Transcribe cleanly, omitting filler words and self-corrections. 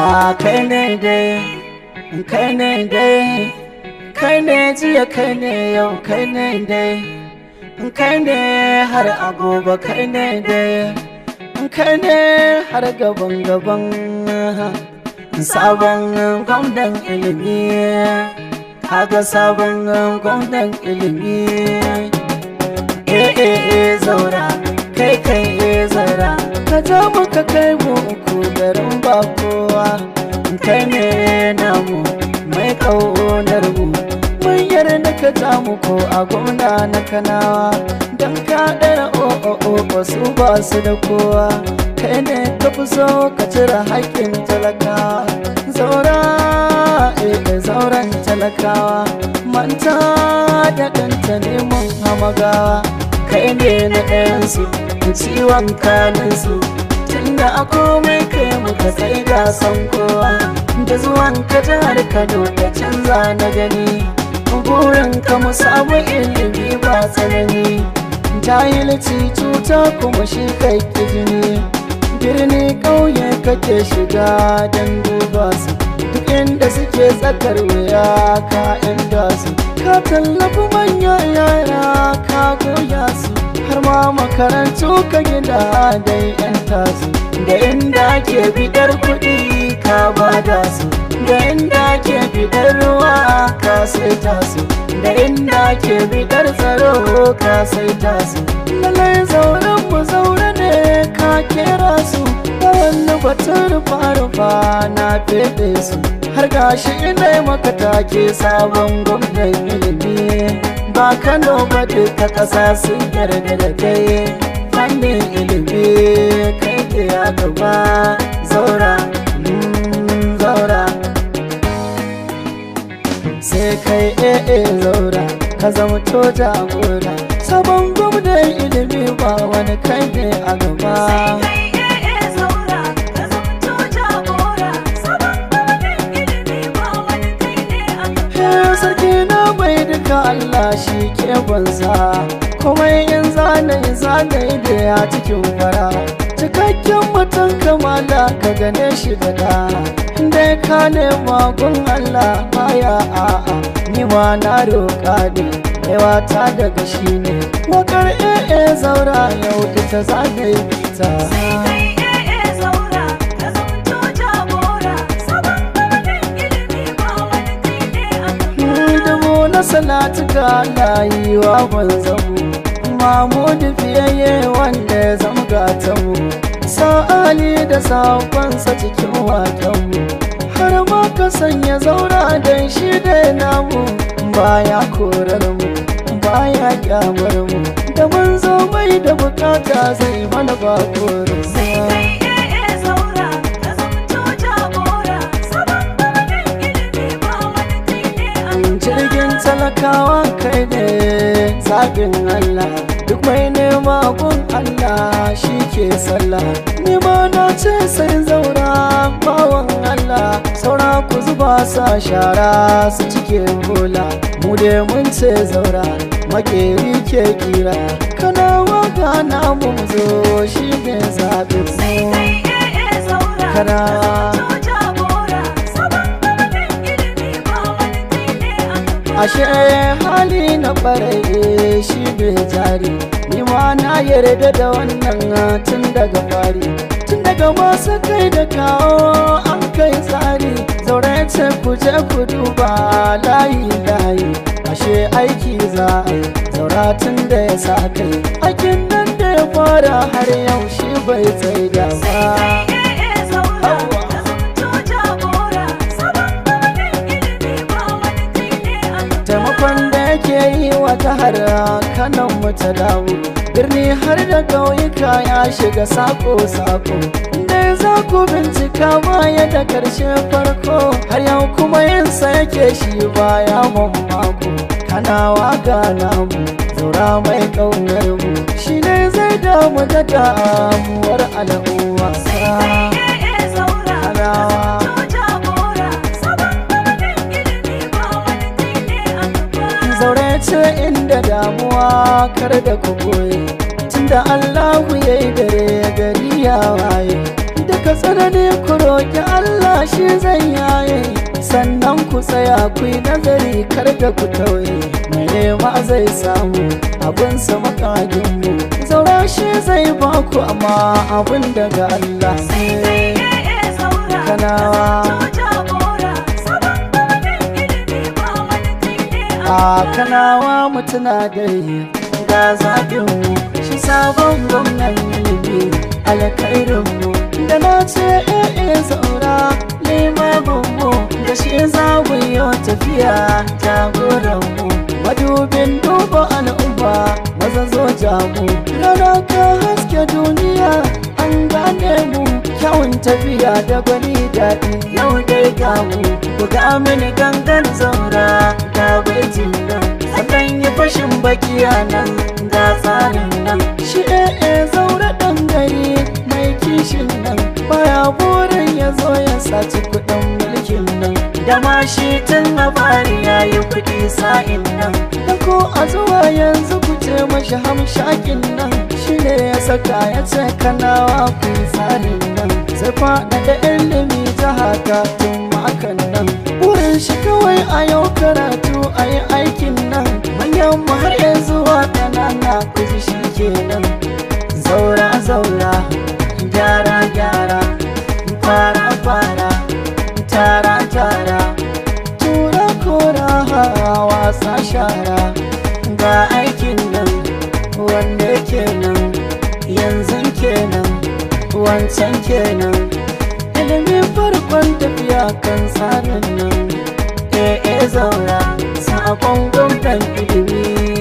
kai ne dai, kai ne dai, kai ne jiya, kai ne yau, kai ne dai, kai ne har a gobe, kai ne dai, kai ne har gaban sabon gwamnan ilimi, kaga sabon gwamnan ilimi. Zaura kai zaura, ka ja muka kai mu uku garin ba kowa. Kai ne namu mai ƙaunar mu, mun yarda ka ja muku a gwamna na Kanawa. Don ka ɗara o'o su ba su da kowa, kai ne ka fi so ka cire haƙƙin talakawa. Zaura zauren talakawa, manta da ɗanta neman hamagawa. Kai ne na ɗayansu, ciwon kaninsu, tunda a komai kai muka sai gasan kowa. Da zuwan ka jihar Kano da canza na gani, burin ka mu samu ilimi ba tsanani. Jahilci cuta kuma shi kai jini, birni ƙauye kake shiga don duba su. Duk inda suke tsakar wuya ka inda su, ka tallafi manya yara ka goya su. Har ma makarantu ka gina dai yan tasu, da inda ake bidar kuɗi ka bada su, da inda ake bidar ruwa ka saita su, da inda ake bidar tsaro ka saita su. Lalai zauren mu zaure ne ka kera su, da wani batun rufa-rufa na fede su. Har gashi ina maka take sabon gwamnan ilimi, ba Kano ba duka ƙasa sun yarda da kai. Fannin ilimi kai ke a gaba, zaura zaura sai kai zaura ka zama to jagora. Sabon gwamnan ilimi ba wani kai ne a gaba. Sarki na bai duka Allah shi ke banza, kuma in zanayi da ya cikin fara. Cikakken mutum kamala ka gane shi gada, dai ka nema gun Allah baya a'a. Ni ma na roƙa ne, yawa ta daga shi ne. Wakar zaura yau ita zanayi bita. Na salatu ga layi wa banzamu, Mamudu fiyayye wanda ya zama gatanmu. Sa'ali da saƙonsa cikin waƙenmu, har ma ka sanya zaura don shi da namu. Baya korar mu, baya kyamar mu, da mun zo mai da bukata zai mana ba korar. Talakawa kai ne zaɓin Allah, duk mai nema gun Allah shi ke sallah. Ni ma na ce sai zaura bawan Allah, saura ku zuba sa shara su cike bola. Mu dai mun ce zaura makeri ke kira, Kanawa ga namu zo shi ne zaɓin Kanawa. Ashe hali na ɓaraye shi bai jari, ni ma na yarda da wannan tun daga fari. Tun daga masu kai da kawo an kai tsari, zaure ce ku je ku duba layi. Ashe aiki za a yi, zaura tun da ya sa kai. Aikin nan da ya fara har yau shi bai tsaida ba. Taimakon da yake yi wata har Kanan mu ta dawo, birni har da ƙauyuka ya shiga sako-sako. Inda za ku bincika baya da ƙarshe farko, har yau kuma yinsa yake shi baya mamako. Kanawa ga namu, zaura mai ƙaunar mu, shi ne zai damu da damuwar al'umma. Kanawa zaure ce inda damuwa kar da ku boye, tunda Allahu yayi dare gari ya waye. Da shiga tsanani ku roƙi Allah shi zai yaye, sannan ku tsaya ku yi nazari kar da ku tauye. Mai nema zai samu abinsa makaginmu, zaura shi zai baku amma abin daga Allah ne. Kanawa a Kanawa mutuna dai ga zaɓinmu, shi sabon gwamnan ilimi alkhairinmu. Da na ce zaura limaminmu, da shi za mu yi tafiya jagoranmu. Madubin duba al'umma maza zo jamu, rana ka haske duniya an gane mu. Kyawun tafiya da gwani daɗi yau dai gamu, buga mini gangan zaura ga baitin nan, sannan yi fashin bakiya nan ga tsarin nan. Shi zaura ɗan gari mai kishin nan, baya burin ya zo ya saci kuɗin mulkin nan. Da ma shi tun a bari ya yi kuɗi sa'in nan, da ko a zuwa yanzu ku ce mashi hamshakin nan. Shi ne ya saka ya ce Kanawa ku yi tsarin nan, sai faɗa da ilimi ta haka tun makan nan. Burin shi kawai a yau karatu a yi aikin nan, manyan mu har yanzu wa ƙanana ku ji shi kenan. Zaura zaura gyara gyara, fara fara tara tara, tura kora wasa shara. Ga aikin nan wanda kenan, yanzu kenan wancan kenan. Ilimi farkon tafiya kan tsarin nan. Zaura sabon gwamnan ilimi.